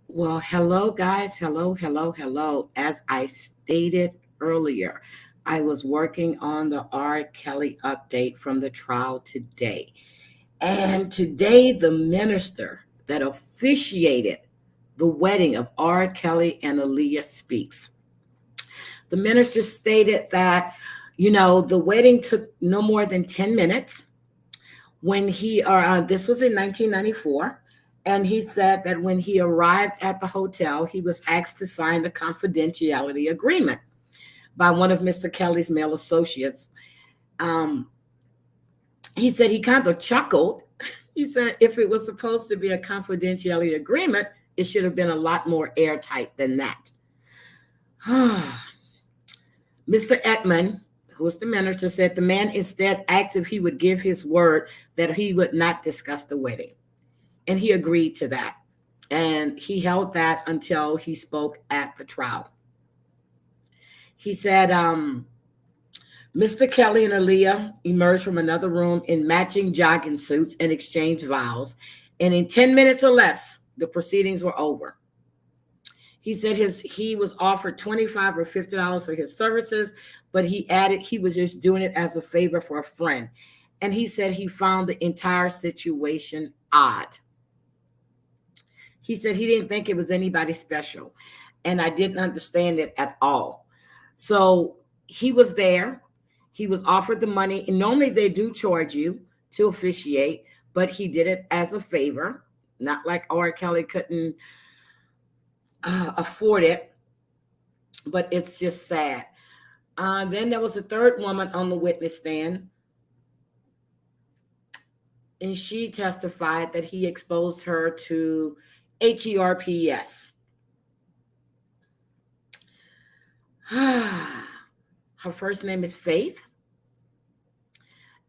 Well, hello, guys. Hello, hello, hello. As I stated earlier, I was working on the R. Kelly update from the trial today. And today, the minister that officiated the wedding of R. Kelly and Aaliyah speaks. The minister stated that, the wedding took no more than 10 minutes when this was in 1994. And he said that when he arrived at the hotel, he was asked to sign a confidentiality agreement by one of Mr. Kelly's male associates. He said he kind of chuckled. He said if it was supposed to be a confidentiality agreement, it should have been a lot more airtight than that. Mr. Edmund, who was the minister, said the man instead asked if he would give his word that he would not discuss the wedding. And he agreed to that. And he held that until he spoke at the trial. He said, Mr. Kelly and Aaliyah emerged from another room in matching jogging suits and exchanged vows. And in 10 minutes or less, the proceedings were over. He said he was offered $25 or $50 for his services, but he added he was just doing it as a favor for a friend. And he said he found the entire situation odd. He said he didn't think it was anybody special, and I didn't understand it at all. So he was there. He was offered the money, and normally they do charge you to officiate, but he did it as a favor, not like R. Kelly couldn't afford it, but it's just sad. Then there was a third woman on the witness stand, and she testified that he exposed her to HERPS. Her first name is Faith,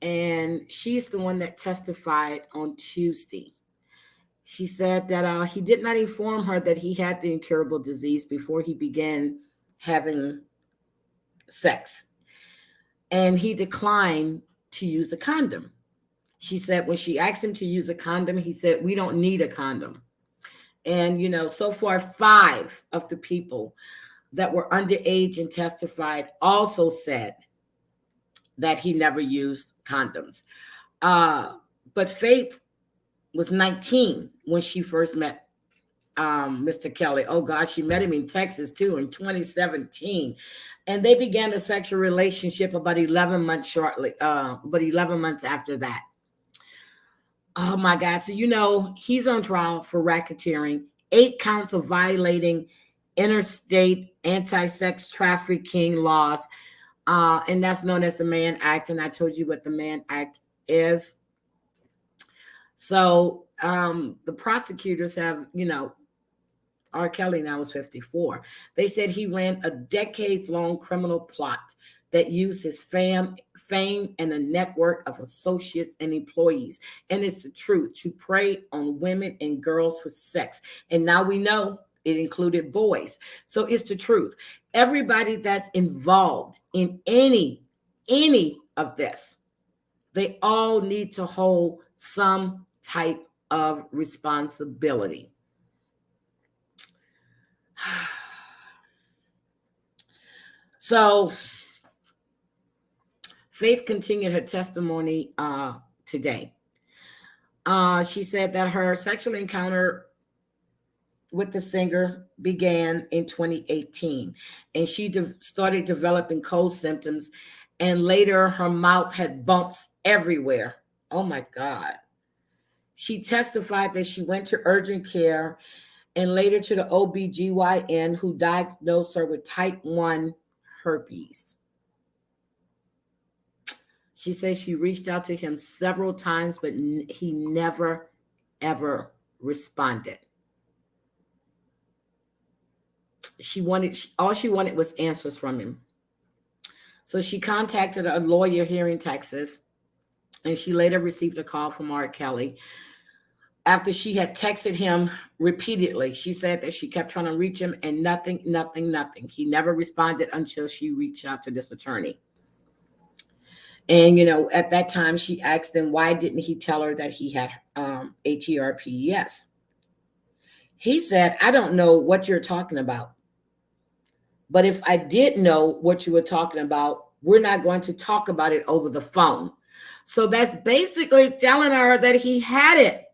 and she's the one that testified on Tuesday. She said that he did not inform her that he had the incurable disease before he began having sex, and he declined to use a condom. She said when she asked him to use a condom, he said, "We don't need a condom." And, so far, 5 of the people that were underage and testified also said that he never used condoms. But Faith was 19 when she first met Mr. Kelly. Oh, gosh, she met him in Texas, too, in 2017. And they began a sexual relationship about 11 months after that. Oh, my God. So, he's on trial for racketeering, 8 counts of violating interstate anti-sex trafficking laws. And that's known as the Mann Act. And I told you what the Mann Act is. So the prosecutors have, R. Kelly now is 54. They said he ran a decades-long criminal plot that used his fame and a network of associates and employees. And it's the truth, to prey on women and girls for sex. And now we know it included boys. So it's the truth. Everybody that's involved in any of this, they all need to hold some type of responsibility. So Faith continued her testimony today. She said that her sexual encounter with the singer began in 2018, and she started developing cold symptoms, and later her mouth had bumps everywhere. Oh my God. She testified that she went to urgent care and later to the OBGYN, who diagnosed her with type 1 herpes. She says she reached out to him several times, but he never, ever responded. All she wanted was answers from him. So she contacted a lawyer here in Texas, and she later received a call from R. Kelly. After she had texted him repeatedly, she said that she kept trying to reach him and nothing, nothing, nothing. He never responded until she reached out to this attorney. And, at that time, she asked him, why didn't he tell her that he had HERPES? He said, I don't know what you're talking about. But if I did know what you were talking about, we're not going to talk about it over the phone. So that's basically telling her that he had it.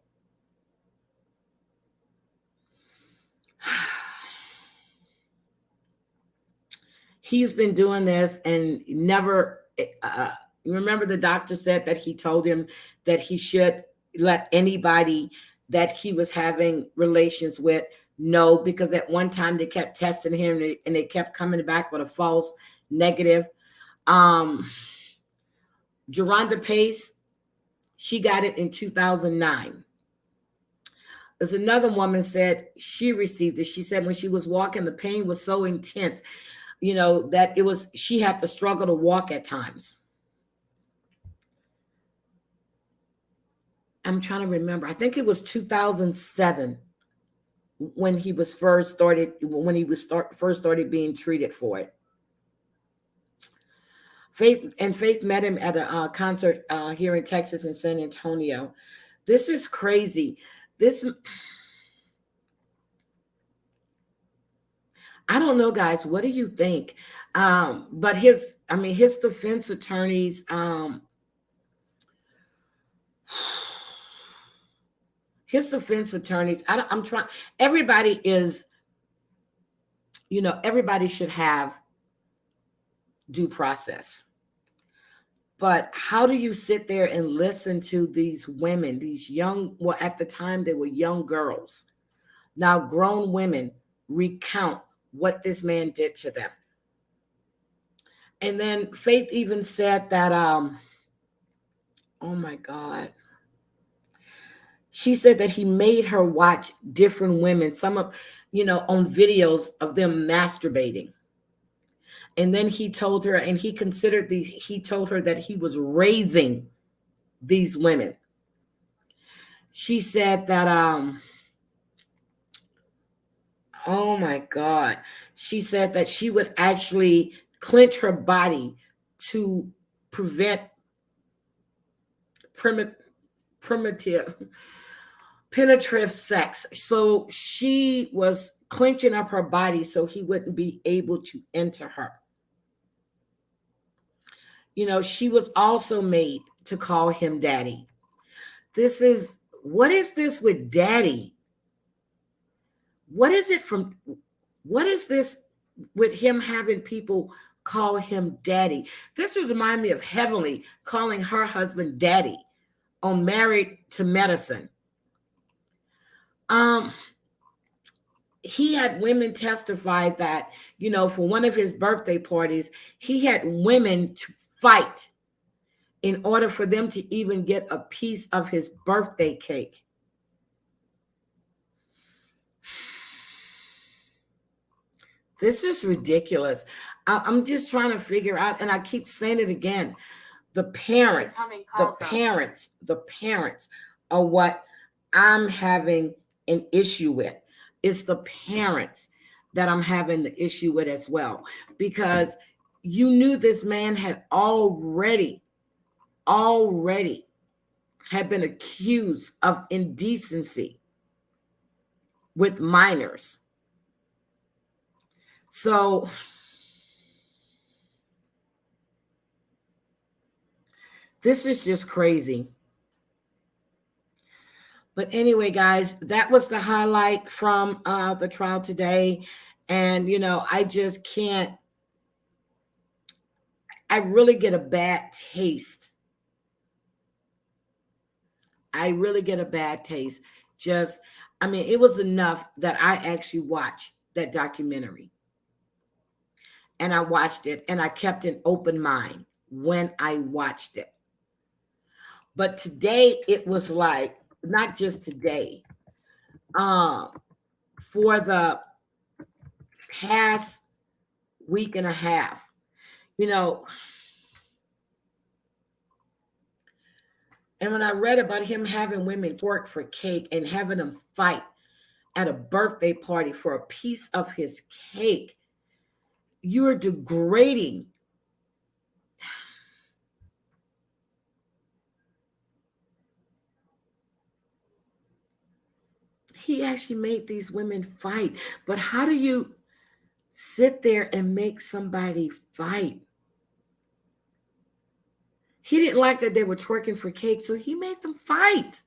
He's been doing this and never, remember the doctor said that he told him that he should let anybody that he was having relations with know, because at one time they kept testing him and they kept coming back with a false negative. Geronda Pace, she got it in 2009. There's another woman said she received it. She said when she was walking, the pain was so intense, that she had to struggle to walk at times. I'm trying to remember. I think it was 2007 when he first started being treated for it. Faith met him at a concert here in Texas in San Antonio. This is crazy. I don't know, guys. What do you think? But his defense attorneys, I'm trying, everybody is, everybody should have due process. But how do you sit there and listen to these women, these young, well, at the time they were young girls, now grown women, recount what this man did to them? And then Faith even said that, oh my God. She said that he made her watch different women, some of, on videos of them masturbating. And then he told her, and he told her that he was raising these women. She said that, oh my God. She said that she would actually clench her body to prevent penetrative sex. So she was clenching up her body so he wouldn't be able to enter her. She was also made to call him daddy. What is this with daddy? What is this with him having people call him daddy? This would remind me of Heavenly calling her husband daddy on Married to Medicine. He had women testify that, for one of his birthday parties, he had women to fight in order for them to even get a piece of his birthday cake. This is ridiculous. I'm just trying to figure out, and I keep saying it again, the parents are what I'm having an issue with. It's the parents that I'm having the issue with as well, because you knew this man had already had been accused of indecency with minors. So this is just crazy. But anyway, guys, that was the highlight from the trial today. And, I just can't, I really get a bad taste. It was enough that I actually watched that documentary. And I watched it and I kept an open mind when I watched it. But today it was like, not just today, um, for the past week and a half, you know, and when I read about him having women work for cake and having them fight at a birthday party for a piece of his cake, you're degrading. He actually made these women fight. But how do you sit there and make somebody fight? He didn't like that they were twerking for cake, so he made them fight.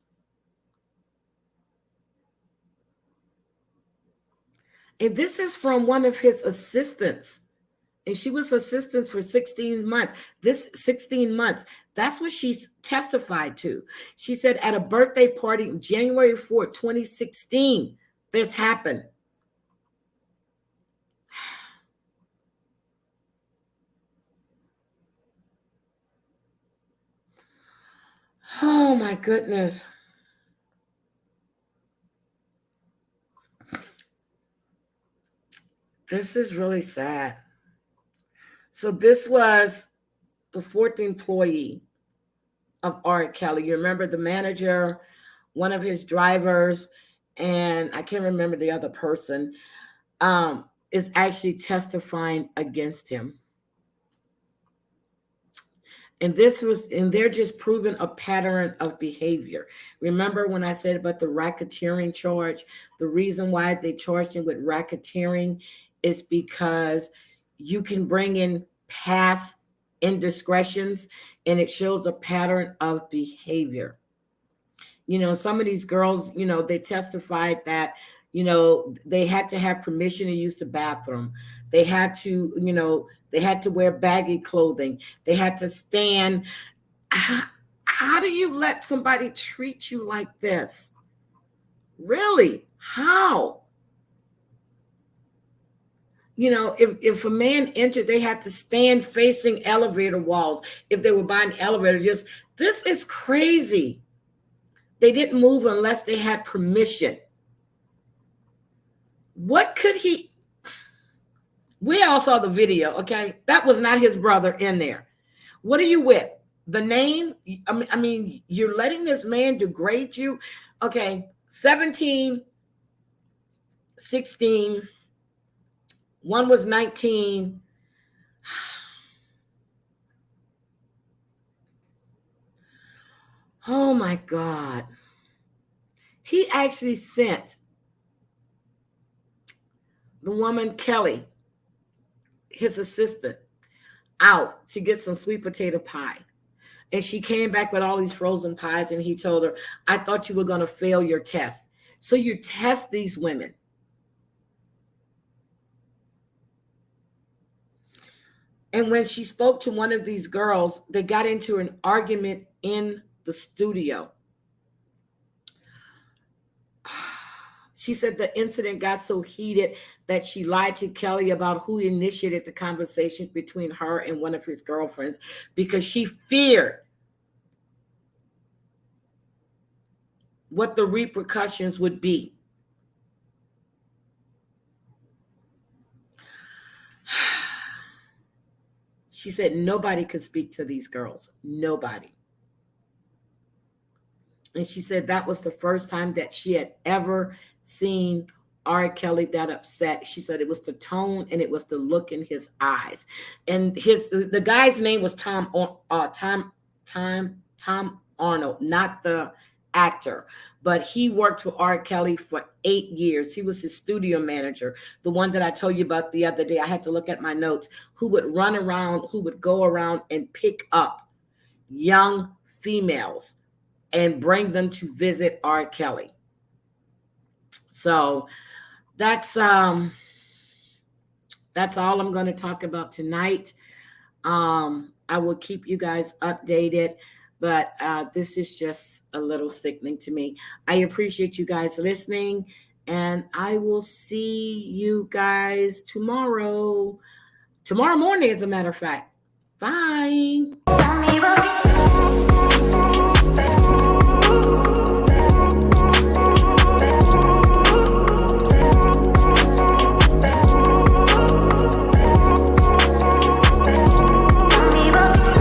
And this is from one of his assistants. And she was assistant for 16 months. This 16 months, that's what she testified to. She said at a birthday party on January 4th, 2016, this happened. Oh my goodness. This is really sad. So this was the fourth employee of R. Kelly. You remember the manager, one of his drivers, and I can't remember the other person, is actually testifying against him. And they're just proving a pattern of behavior. Remember when I said about the racketeering charge? The reason why they charged him with racketeering is because you can bring in past indiscretions and it shows a pattern of behavior. Some of these girls, they testified that, they had to have permission to use the bathroom. They had to, they had to wear baggy clothing. They had to stand. How do you let somebody treat you like this? Really? How? If a man entered, they had to stand facing elevator walls. If they were buying elevators, this is crazy. They didn't move unless they had permission. What could he? We all saw the video, okay? That was not his brother in there. What are you with? The name? I mean, you're letting this man degrade you? Okay, 17, 16, one was 19. Oh my God. He actually sent the woman, Kelly, his assistant, out to get some sweet potato pie. And she came back with all these frozen pies, and he told her, I thought you were going to fail your test. So you test these women. And when she spoke to one of these girls, they got into an argument in the studio. She said the incident got so heated that she lied to Kelly about who initiated the conversation between her and one of his girlfriends because she feared what the repercussions would be. She said nobody could speak to these girls. Nobody. And she said that was the first time that she had ever seen R. Kelly that upset. She said it was the tone and it was the look in his eyes. And the guy's name was Tom Arnold, not the actor, but he worked for R. Kelly for 8 years. He was his studio manager, the one that I told you about the other day. I had to look at my notes, who would run around, who would go around and pick up young females and bring them to visit R. Kelly. So that's all I'm going to talk about tonight. I will keep you guys updated, but this is just a little sickening to me. I appreciate you guys listening, and I will see you guys tomorrow morning, as a matter of fact. Bye.